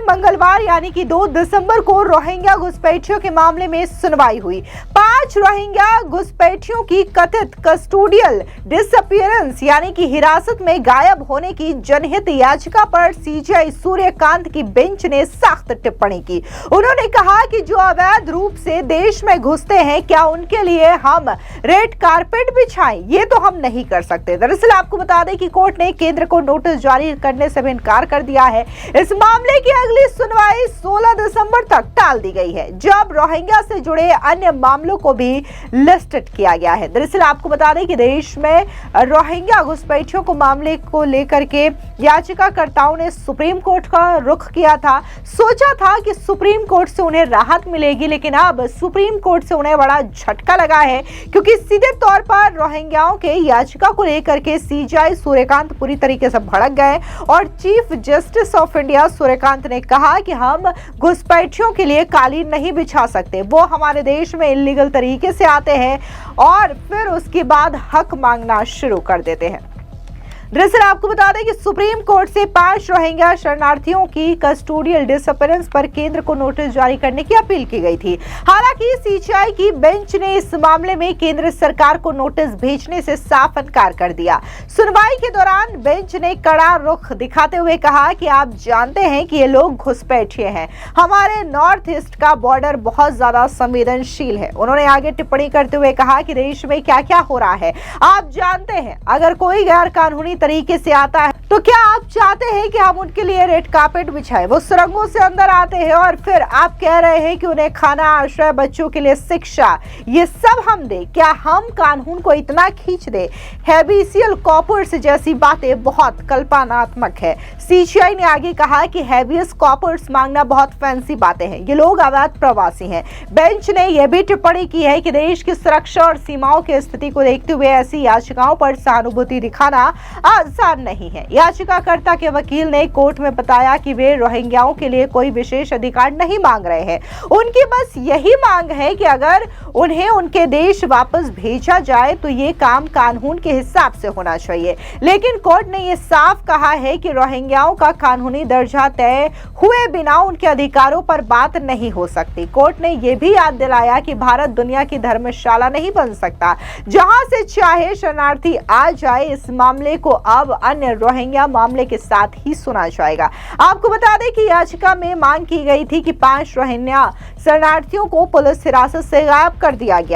मंगलवार यानी कि 2 दिसंबर को रोहिंग्या घुसपैठियों के मामले में सुनवाई हुई। 5 रोहिंग्या घुसपैठियों की कथित कस्टोडियल डिसअपीयरेंस यानी कि हिरासत में गायब होने की जनहित याचिका पर सीजेआई सूर्यकांत की बेंच ने सख्त टिप्पणी की। उन्होंने कहा कि जो अवैध रूप से देश में घुसते हैं, क्या उनके लिए हम रेड कारपेट बिछाएं? ये तो हम नहीं कर सकते। दरअसल आपको बता दें कि कोर्ट ने केंद्र को नोटिस जारी करने से भी इनकार कर दिया है। इस मामले की अगली सुनवाई 16 दिसंबर तक टाल दी गई है, जब रोहिंग्या से जुड़े अन्य मामलों को भी लिस्टेड किया गया है। दरअसल आपको बता दें कि देश में रोहिंग्या घुसपैठियों को मामले को लेकर के याचिकाकर्ताओं ने सुप्रीम कोर्ट का रुख किया था। सोचा था कि सुप्रीम कोर्ट से उन्हें राहत मिलेगी, लेकिन अब सुप्रीम कोर्ट से उन्हें बड़ा झटका लगा है, क्योंकि सीधे तौर पर रोहिंग्याओं के याचिका को लेकर के सीजेआई सूर्यकांत पूरी तरीके से भड़क गए और chief justice of India Suryakant ने कहा कि हम घुसपैठियों के लिए कालीन नहीं बिछा सकते। वो हमारे देश में इलीगल तरीके से आते हैं और फिर उसके बाद हक मांगना शुरू कर देते हैं। दरअसल आपको बता दें कि सुप्रीम कोर्ट से 5 रोहिंग्या शरणार्थियों की कस्टोडियल डिसअपीयरेंस पर केंद्र को नोटिस जारी करने की अपील की गई थी। हालांकि सीजेआई की बेंच ने इस मामले में केंद्र सरकार को नोटिस भेजने से साफ इनकार कर दिया। सुनवाई के दौरान बेंच ने कड़ा रुख दिखाते हुए कहा कि आप जानते हैं कि ये लोग घुसपैठिए हैं। हमारे नॉर्थ ईस्ट का बॉर्डर बहुत ज्यादा संवेदनशील है। उन्होंने आगे टिप्पणी करते हुए कहा कि देश में क्या क्या हो रहा है आप जानते हैं। अगर कोई गैर कानूनी तरीके से आता है तो क्या आप चाहते हैं कि हम उनके लिए रेड कार्पेट बिछाएं? वो सुरंगों से अंदर आते हैं और फिर आप कह रहे हैं कि उन्हें खाना, आश्रय, बच्चों के लिए शिक्षा, ये सब हम दें। क्या हम कानून को इतना खींच दे? हैबियस कॉर्पस जैसी बातें बहुत कल्पनात्मक है। सीजेआई ने आगे कहा कि हैबियस कॉर्पस मांगना बहुत फैंसी बातें हैं। ये लोग अवैध प्रवासी हैं। बेंच ने यह भी टिप्पणी की है कि देश की सुरक्षा और सीमाओं की स्थिति को देखते हुए ऐसी याचिकाओं पर सहानुभूति दिखाना आसान नहीं है। याचिकाकर्ता के वकील ने कोर्ट में बताया कि वे रोहिंग्याओं के लिए कोई विशेष अधिकार नहीं मांग रहे हैं। उनकी बस यही मांग है कि अगर उन्हें उनके देश वापस भेजा जाए तो ये काम कानून के हिसाब से होना चाहिए। लेकिन कोर्ट ने यह साफ कहा है कि रोहिंग्याओं का कानूनी दर्जा तय हुए बिना उनके अधिकारों पर बात नहीं हो सकती। कोर्ट ने यह भी याद दिलाया कि भारत दुनिया की धर्मशाला नहीं बन सकता जहां से चाहे शरणार्थी आ जाए। इस मामले को अब अन्य रोहिंग्या मामले के साथ ही सुना जाएगा। आपको बता दें कि याचिका में मांग की गई थी कि 5 रोहिंग्या शरणार्थियों को पुलिस हिरासत से गायब कर दिया गया।